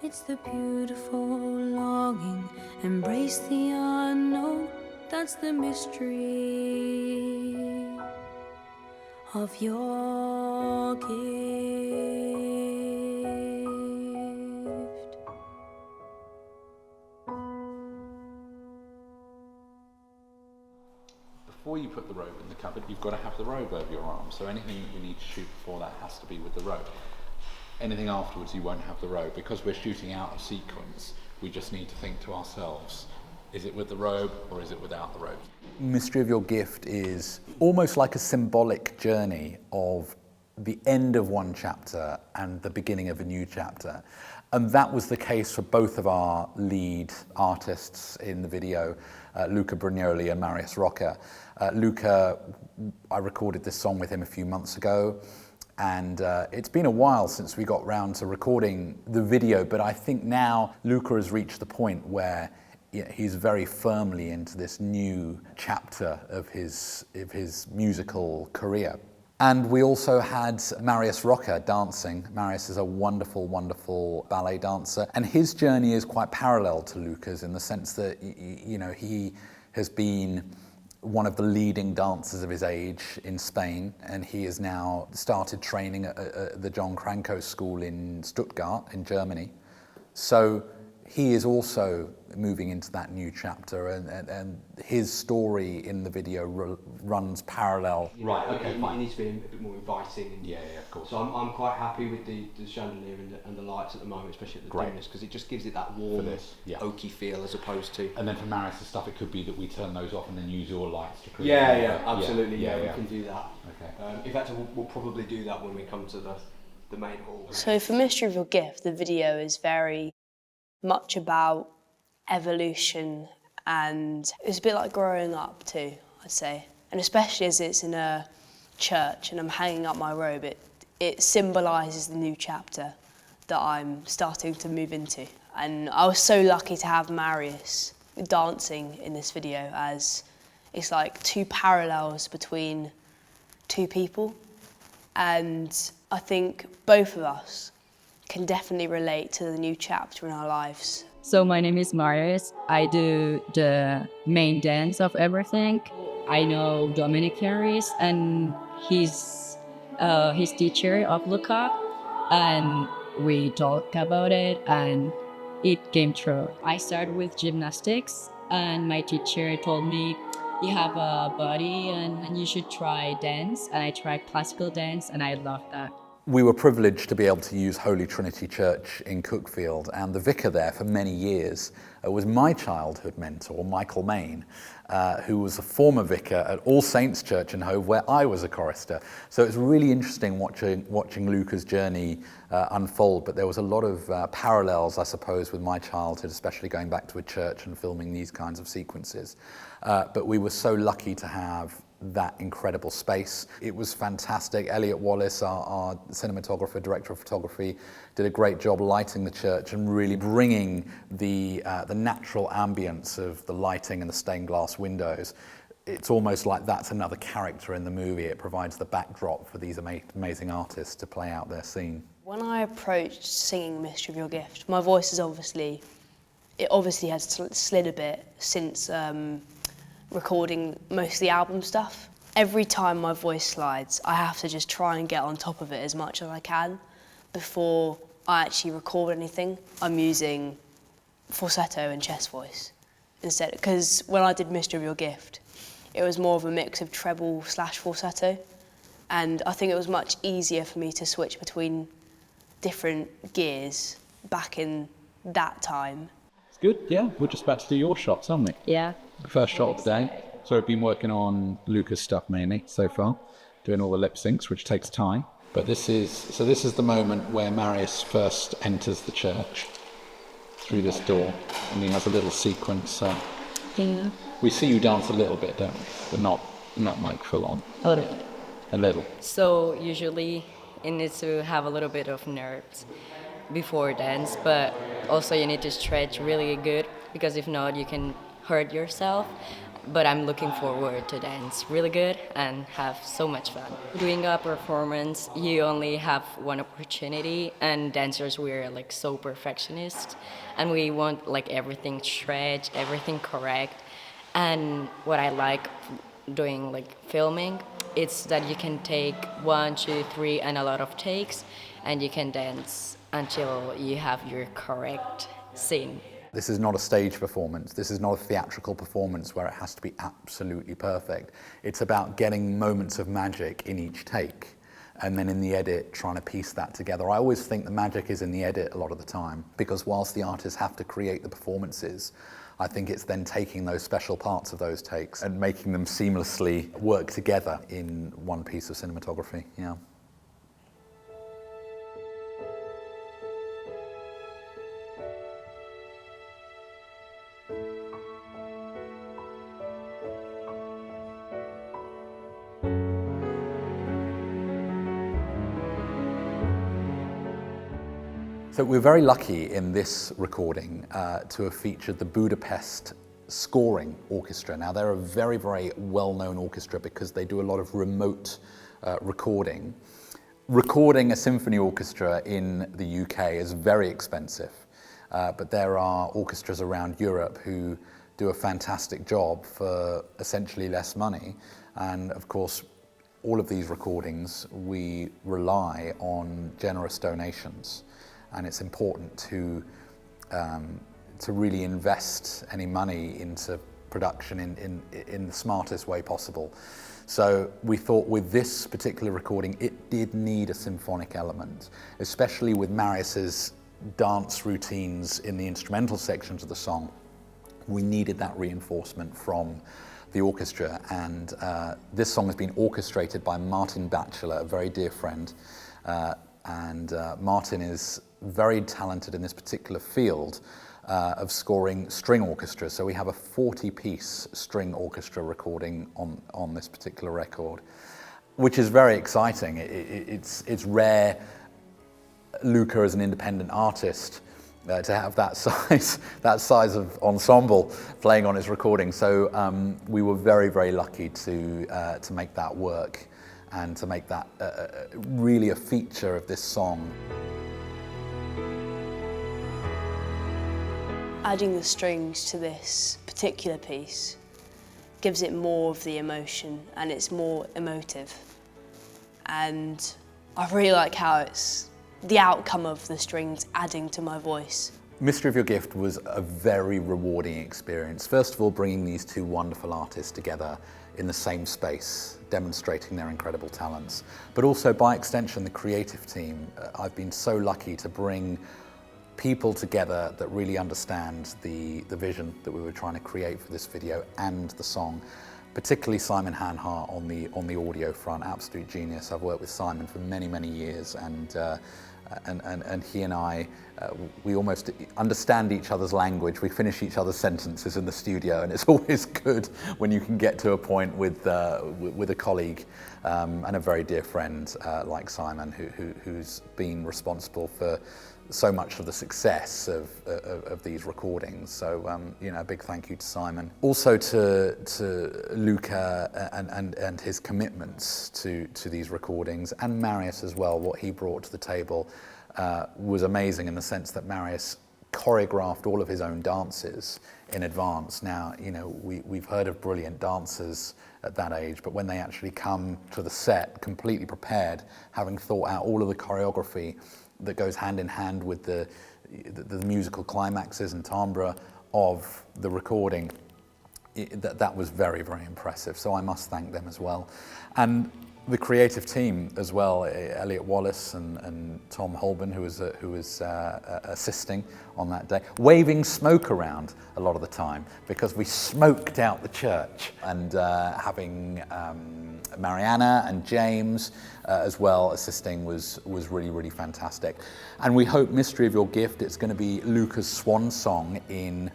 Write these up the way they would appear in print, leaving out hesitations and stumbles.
It's the beautiful longing, embrace the unknown. That's the mystery of your gift. Before you put the robe in the cupboard, you've got to have the robe over your arm. So anything that you need to shoot before that has to be with the robe. Anything afterwards, you won't have the robe. Because we're shooting out of sequence, we just need to think to ourselves, is it with the robe or is it without the robe? Mystery of Your Gift is almost like a symbolic journey of the end of one chapter and the beginning of a new chapter. And that was the case for both of our lead artists in the video, Luca Brugnoli and Marius Roca. Luca, I recorded this song with him a few months ago, and it's been a while since we got round to recording the video, but I think now Luca has reached the point where he's very firmly into this new chapter of his musical career. And we also had Marius Roca dancing. Marius is a wonderful, wonderful ballet dancer. And his journey is quite parallel to Luca's in the sense that, he has been one of the leading dancers of his age in Spain, and he has now started training at the John Cranko School in Stuttgart in Germany. So he is also moving into that new chapter, and his story in the video runs parallel. Right, okay, fine. It needs to be a bit more inviting. And yeah, of course. So I'm quite happy with the chandelier and the lights at the moment, especially at the dimmest, because it just gives it that warm, oaky feel as opposed to... And then for Marius' stuff, it could be that we turn those off and then use your lights to create... Yeah, absolutely, we can do that. Okay. In fact, we'll probably do that when we come to the main hall. So for Mystery of Your Gift, the video is very much about evolution, and it's a bit like growing up too, I'd say. And especially as it's in a church and I'm hanging up my robe, it symbolises the new chapter that I'm starting to move into. And I was so lucky to have Marius dancing in this video, as it's like two parallels between two people. And I think both of us can definitely relate to the new chapter in our lives. So my name is Marius. I do the main dance of everything. I know Dominic Harris, and he's his teacher of Luca, and we talked about it and it came true. I started with gymnastics, and my teacher told me, you have a body and you should try dance, and I tried classical dance and I loved that. We were privileged to be able to use Holy Trinity Church in Cookfield, and the vicar there for many years was my childhood mentor, Michael Main, who was a former vicar at All Saints Church in Hove, where I was a chorister. So it's really interesting watching Luca's journey unfold, but there was a lot of parallels, I suppose, with my childhood, especially going back to a church and filming these kinds of sequences. But we were so lucky to have that incredible space. It was fantastic. Elliot Wallace, our cinematographer, director of photography, did a great job lighting the church and really bringing the natural ambience of the lighting and the stained glass windows. It's almost like that's another character in the movie. It provides the backdrop for these amazing artists to play out their scene. When I approached singing Mystery of Your Gift, my voice is obviously has slid a bit since recording most of the album stuff. Every time my voice slides, I have to just try and get on top of it as much as I can before I actually record anything. I'm using falsetto and chest voice instead, because when I did Mystery of Your Gift, it was more of a mix of treble / falsetto, and I think it was much easier for me to switch between different gears back in that time. It's good, yeah. We're just about to do your shots, aren't we? Yeah. First shot of the day. So I've been working on Luca's stuff mainly so far, doing all the lip syncs, which takes time. But this is the moment where Marius first enters the church through this door, and he has a little sequence. Yeah. We see you dance a little bit, don't we? But not like full on. A little. A little. So usually it needs to have a little bit of nerves before dance, but also you need to stretch really good, because if not you can hurt yourself. but I'm looking forward to dance really good and have so much fun. Doing a performance, you only have one opportunity, and dancers, we're like so perfectionist, and we want like everything stretched, everything correct. And what I like doing like filming, it's that you can take 1, 2, 3 and a lot of takes, and you can dance until you have your correct scene. This is not a stage performance. This is not a theatrical performance where it has to be absolutely perfect. It's about getting moments of magic in each take, and then in the edit trying to piece that together. I always think the magic is in the edit a lot of the time, because whilst the artists have to create the performances, I think it's then taking those special parts of those takes and making them seamlessly work together in one piece of cinematography. Yeah. So we're very lucky in this recording to have featured the Budapest Scoring Orchestra. Now they're a very, very well-known orchestra because they do a lot of remote recording. Recording a symphony orchestra in the UK is very expensive, but there are orchestras around Europe who do a fantastic job for essentially less money. And of course, all of these recordings, we rely on generous donations. And it's important to really invest any money into production in the smartest way possible. So we thought with this particular recording, it did need a symphonic element, especially with Marius's dance routines in the instrumental sections of the song. We needed that reinforcement from the orchestra, and this song has been orchestrated by Martin Batchelor, a very dear friend, and Martin is very talented in this particular field of scoring string orchestras. So we have a 40-piece string orchestra recording on this particular record, which is very exciting. It's rare, Luca as an independent artist, to have that size of ensemble playing on his recording. So we were very, very lucky to make that work and to make that really a feature of this song. Adding the strings to this particular piece gives it more of the emotion, and it's more emotive. And I really like how it's the outcome of the strings adding to my voice. Mystery of Your Gift was a very rewarding experience. First of all, bringing these two wonderful artists together in the same space, demonstrating their incredible talents. But also, by extension, the creative team. I've been so lucky to bring people together that really understand the vision that we were trying to create for this video and the song. Particularly Simon Hanhart on the audio front, absolute genius. I've worked with Simon for many, many years, and he and I, we almost understand each other's language. We finish each other's sentences in the studio, and it's always good when you can get to a point with a colleague and a very dear friend like Simon, who's been responsible for so much of the success of these recordings. So you know, a big thank you to Simon. Also to Luca and his commitments to these recordings, and Marius as well. What he brought to the table was amazing in the sense that Marius choreographed all of his own dances in advance. Now, you know, we've heard of brilliant dancers at that age, but when they actually come to the set completely prepared, having thought out all of the choreography that goes hand in hand with the musical climaxes and timbre of the recording, that was very, very impressive. So I must thank them as well. And the creative team as well, Elliot Wallace and Tom Holborn, who was assisting on that day, waving smoke around a lot of the time because we smoked out the church, and having Mariana and James as well assisting was really, really fantastic. And we hope Mystery of Your Gift, it's going to be Luca's swan song in,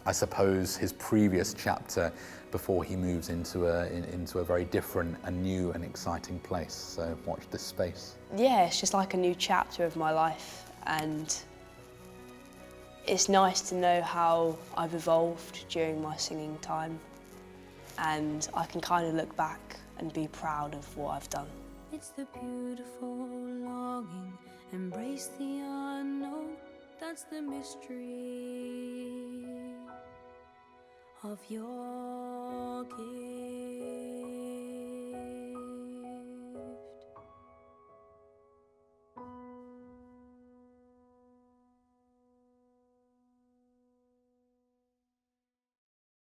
I suppose, his previous chapter before he moves into a very different and new and exciting place. So watch this space. Yeah, it's just like a new chapter of my life, and it's nice to know how I've evolved during my singing time. and I can kind of look back and be proud of what I've done. It's the beautiful longing, embrace the unknown, that's the mystery of your gift.